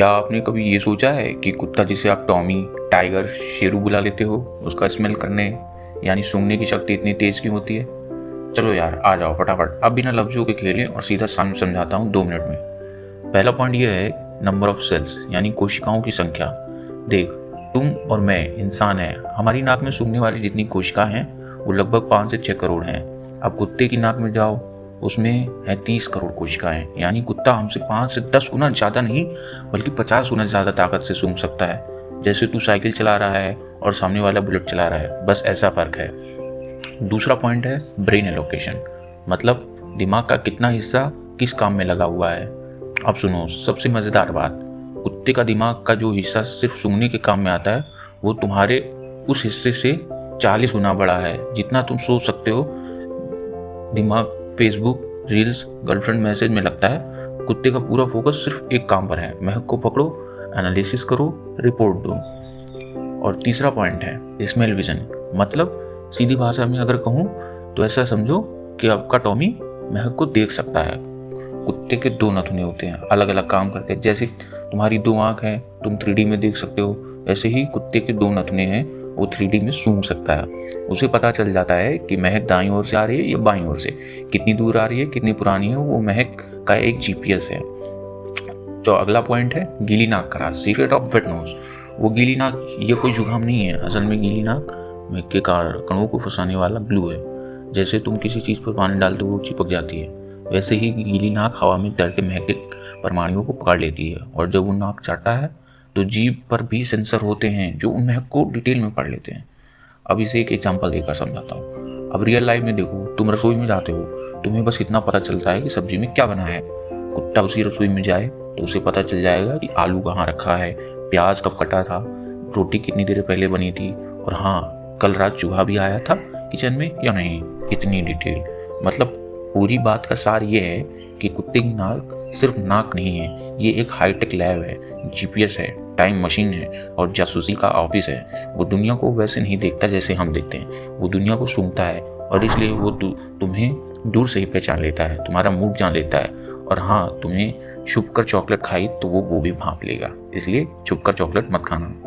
क्या आपने कभी ये सोचा है कि कुत्ता जिसे आप टॉमी, टाइगर, शेरू बुला लेते हो, उसका स्मेल करने यानी सूंघने की शक्ति इतनी तेज क्यों होती है? चलो यार आ जाओ फटाफट, अब बिना लफ्जों के खेलें और सीधा समझाता हूँ 2 मिनट में। पहला पॉइंट ये है नंबर ऑफ सेल्स यानी कोशिकाओं की संख्या। देख, तुम और मैं इंसान हैं, हमारी नाक में सूंघने वाली जितनी कोशिकाएं हैं वो लगभग 5 से 6 करोड़ हैं। अब कुत्ते की नाक में जाओ, उसमें है 30 करोड़ कोशिकाएं, यानी कुत्ता हमसे 5 से 10 गुना ज़्यादा नहीं बल्कि 50 गुना ज़्यादा ताकत से सूंघ सकता है। जैसे तू साइकिल चला रहा है और सामने वाला बुलेट चला रहा है, बस ऐसा फ़र्क है। दूसरा पॉइंट है ब्रेन एलोकेशन, मतलब दिमाग का कितना हिस्सा किस काम में लगा हुआ है। अब सुनो सबसे मज़ेदार बात, कुत्ते का दिमाग का जो हिस्सा सिर्फ सूंघने के काम में आता है वो तुम्हारे उस हिस्से से 40 गुना बड़ा है। जितना तुम सोच सकते हो दिमाग फेसबुक, रील्स, गर्लफ्रेंड मैसेज में लगता है, कुत्ते का पूरा फोकस सिर्फ एक काम पर है, महक को पकड़ो, एनालिसिस करो, रिपोर्ट दो। और तीसरा पॉइंट है स्मेल विजन, मतलब सीधी भाषा में अगर कहूँ तो ऐसा समझो कि आपका टॉमी महक को देख सकता है। कुत्ते के 2 नथुने होते हैं, अलग अलग काम करते हैं। जैसे तुम्हारी 2 आँख हैं, तुम 3D में देख सकते हो, ऐसे ही कुत्ते के 2 नथुने हैं, वो 3D में सूंघ सकता है। उसे पता चल जाता है कि महक दाईं ओर से आ रही है या बाईं ओर से, कितनी दूर आ रही है, कितनी पुरानी है। वो महक का एक GPS है। जो अगला पॉइंट है गीली नाक का राज, सीक्रेट ऑफ वेट नोज। वो गीली नाक ये कोई जुकाम नहीं है, असल में गीली नाक महक के कणों को फंसाने वाला ग्लू है। जैसे तुम किसी चीज़ पर पानी डालते हो वो चिपक जाती है, वैसे ही गीली नाक हवा में तैरते महक के परमाणुओं को पकड़ लेती है। और जब वो नाक चाटता है तो जीभ पर भी सेंसर होते हैं जो उन महक को डिटेल में पढ़ लेते हैं। अब इसे एक एग्जांपल देकर समझाता हूँ। अब रियल लाइफ में देखो, तुम रसोई में जाते हो, तुम्हें बस इतना पता चलता है कि सब्जी में क्या बना है। कुत्ता उसी रसोई में जाए तो उसे पता चल जाएगा कि आलू कहाँ रखा है, प्याज कब कटा था, रोटी कितनी देर पहले बनी थी, और हाँ कल रात चूहा भी आया था किचन में या नहीं। इतनी डिटेल, मतलब पूरी बात का सार ये है कि कुत्ते की नाक सिर्फ नाक नहीं है, ये एक हाईटेक लैब है, GPS है, टाइम मशीन है और जासूसी का ऑफिस है। वो दुनिया को वैसे नहीं देखता जैसे हम देखते हैं, वो दुनिया को सूंघता है और इसलिए वो तुम्हें दूर से ही पहचान लेता है, तुम्हारा मूड जान लेता है। और हाँ, तुम्हें छुप कर चॉकलेट खाई तो वो भी भांप लेगा, इसलिए छुप कर चॉकलेट मत खाना।